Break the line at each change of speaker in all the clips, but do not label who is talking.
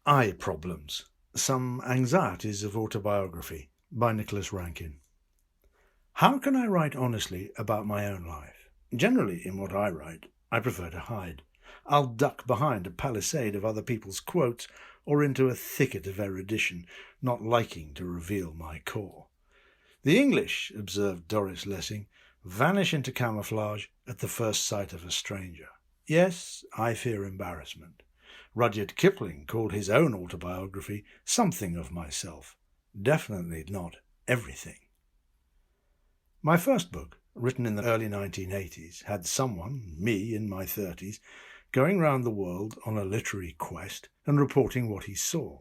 Eye Problems, Some Anxieties of Autobiography by Nicholas Rankin. How can I write honestly about my own life? Generally, in what I write, I prefer to hide. I'll duck behind a palisade of other people's quotes or into a thicket of erudition, not liking to reveal my core. The English, observed Doris Lessing, vanish into camouflage at the first sight of a stranger. Yes, I fear embarrassment. Rudyard Kipling called his own autobiography Something of Myself, definitely not everything. My first book, written in the early 1980s, had someone, me in my 30s, going round the world on a literary quest and reporting what he saw.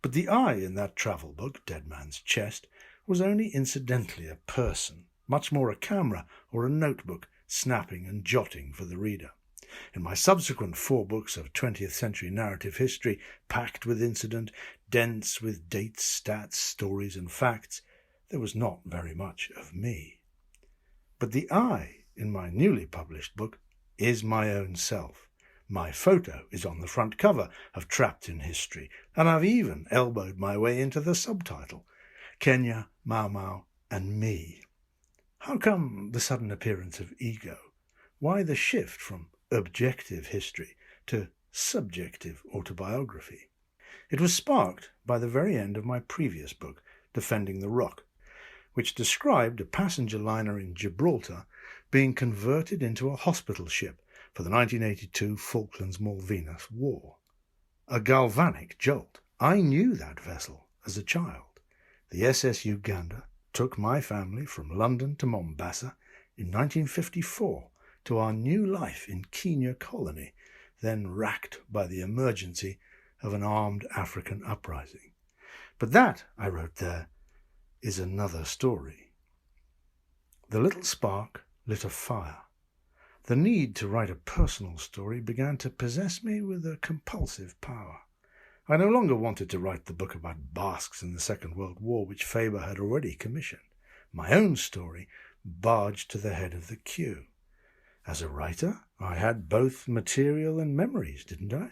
But the I in that travel book, Dead Man's Chest, was only incidentally a person, much more a camera or a notebook, snapping and jotting for the reader. In my subsequent 4 books of 20th century narrative history, packed with incident, dense with dates, stats, stories and facts, there was not very much of me. But the I in my newly published book is my own self. My photo is on the front cover of Trapped in History, and I've even elbowed my way into the subtitle, Kenya, Mau Mau and Me. How come the sudden appearance of ego? Why the shift from objective history to subjective autobiography? It was sparked by the very end of my previous book, Defending the Rock, which described a passenger liner in Gibraltar being converted into a hospital ship for the 1982 Falklands-Malvinas War. A galvanic jolt. I knew that vessel as a child. The SS Uganda took my family from London to Mombasa in 1954 to our new life in Kenya colony, then racked by the emergency of an armed African uprising. But that, I wrote there, is another story. The little spark lit a fire. The need to write a personal story began to possess me with a compulsive power. I no longer wanted to write the book about Basques in the Second World War, which Faber had already commissioned. My own story barged to the head of the queue. As a writer, I had both material and memories, didn't I?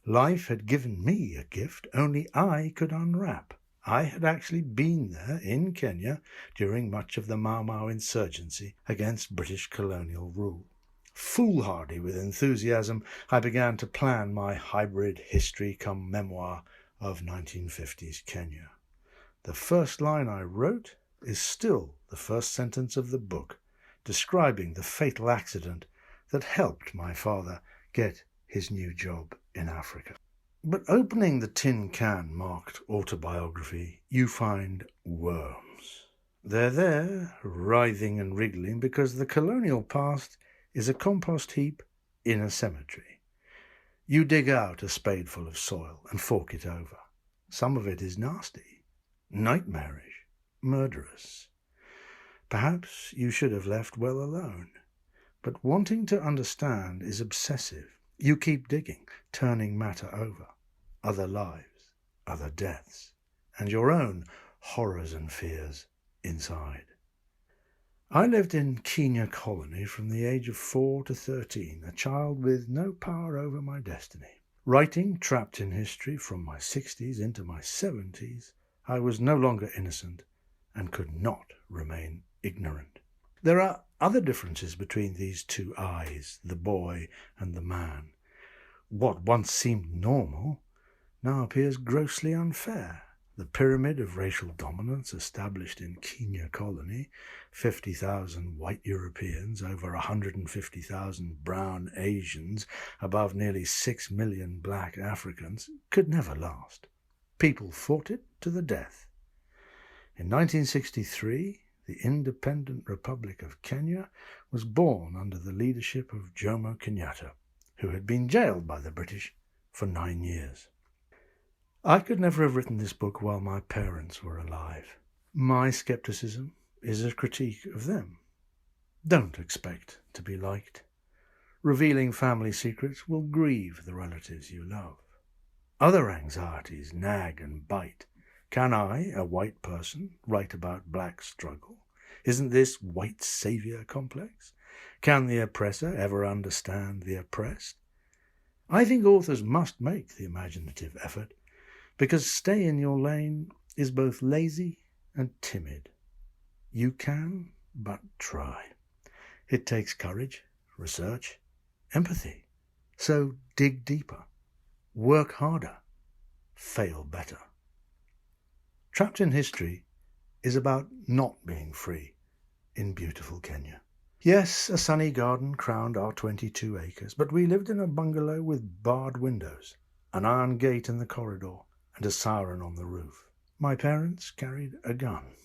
Life had given me a gift only I could unwrap. I had actually been there in Kenya during much of the Mau Mau insurgency against British colonial rule. Foolhardy with enthusiasm, I began to plan my hybrid history-cum-memoir of 1950s Kenya. The first line I wrote is still the first sentence of the book, describing the fatal accident that helped my father get his new job in Africa. But opening the tin can marked autobiography, you find worms. They're there, writhing and wriggling, because the colonial past is a compost heap in a cemetery. You dig out a spadeful of soil and fork it over. Some of it is nasty, nightmarish, murderous. Perhaps you should have left well alone. But wanting to understand is obsessive. You keep digging, turning matter over. Other lives, other deaths, and your own horrors and fears inside. I lived in Kenya colony from the age of 4 to 13, a child with no power over my destiny. Writing Trapped in History from my 60s into my 70s, I was no longer innocent and could not remain ignorant. There are other differences between these two I's, the boy and the man. What once seemed normal now appears grossly unfair. The pyramid of racial dominance established in Kenya colony, 50,000 white Europeans, over 150,000 brown Asians, above nearly 6 million black Africans, could never last. People fought it to the death. In 1963, the independent Republic of Kenya was born under the leadership of Jomo Kenyatta, who had been jailed by the British for 9 years. I could never have written this book while my parents were alive. My skepticism is a critique of them. Don't expect to be liked. Revealing family secrets will grieve the relatives you love. Other anxieties nag and bite. Can I, a white person, write about black struggle? Isn't this white saviour complex? Can the oppressor ever understand the oppressed? I think authors must make the imaginative effort, because stay in your lane is both lazy and timid. You can but try. It takes courage, research, empathy. So dig deeper, work harder, fail better. Trapped in History is about not being free in beautiful Kenya. Yes, a sunny garden crowned our 22 acres, but we lived in a bungalow with barred windows, an iron gate in the corridor, and a siren on the roof. My parents carried a gun.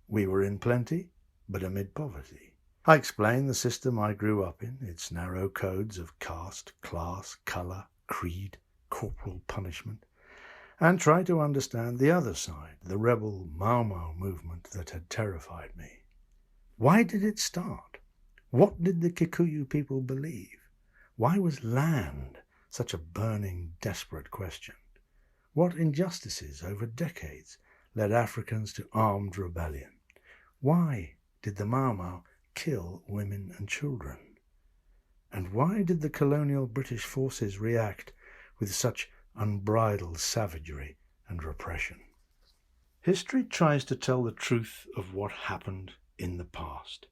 We were in plenty, but amid poverty. I explained the system I grew up in, its narrow codes of caste, class, colour, creed, corporal punishment, and tried to understand the other side, the rebel Mau Mau movement that had terrified me. Why did it start? What did the Kikuyu people believe? Why was land such a burning, desperate question? What injustices over decades led Africans to armed rebellion? Why did the Mau Mau kill women and children? And why did the colonial British forces react with such unbridled savagery and repression? History tries to tell the truth of what happened in the past.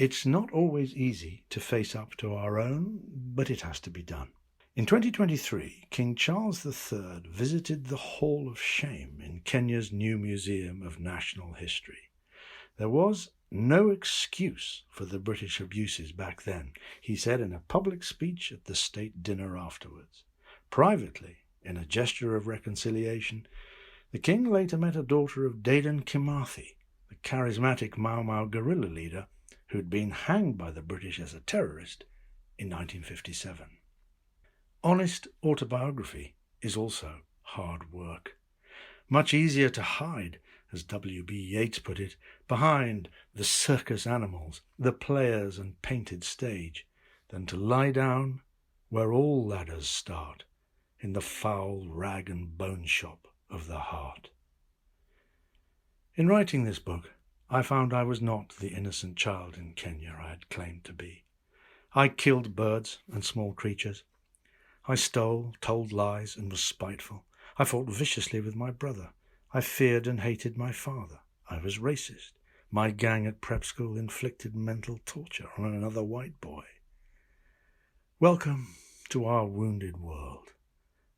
It's not always easy to face up to our own, but it has to be done. In 2023, King Charles III visited the Hall of Shame in Kenya's new Museum of National History. There was no excuse for the British abuses back then, he said in a public speech at the state dinner afterwards. Privately, in a gesture of reconciliation, the king later met a daughter of Dedan Kimathi, the charismatic Mau Mau guerrilla leader who'd been hanged by the British as a terrorist in 1957. Honest autobiography is also hard work. Much easier to hide, as W.B. Yeats put it, behind the circus animals, the players and painted stage, than to lie down where all ladders start, in the foul rag and bone shop of the heart. In writing this book, I found I was not the innocent child in Kenya I had claimed to be. I killed birds and small creatures. I stole, told lies, and was spiteful. I fought viciously with my brother. I feared and hated my father. I was racist. My gang at prep school inflicted mental torture on another white boy. Welcome to our wounded world.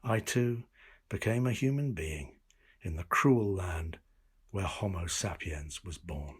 I too became a human being in the cruel land where Homo sapiens was born.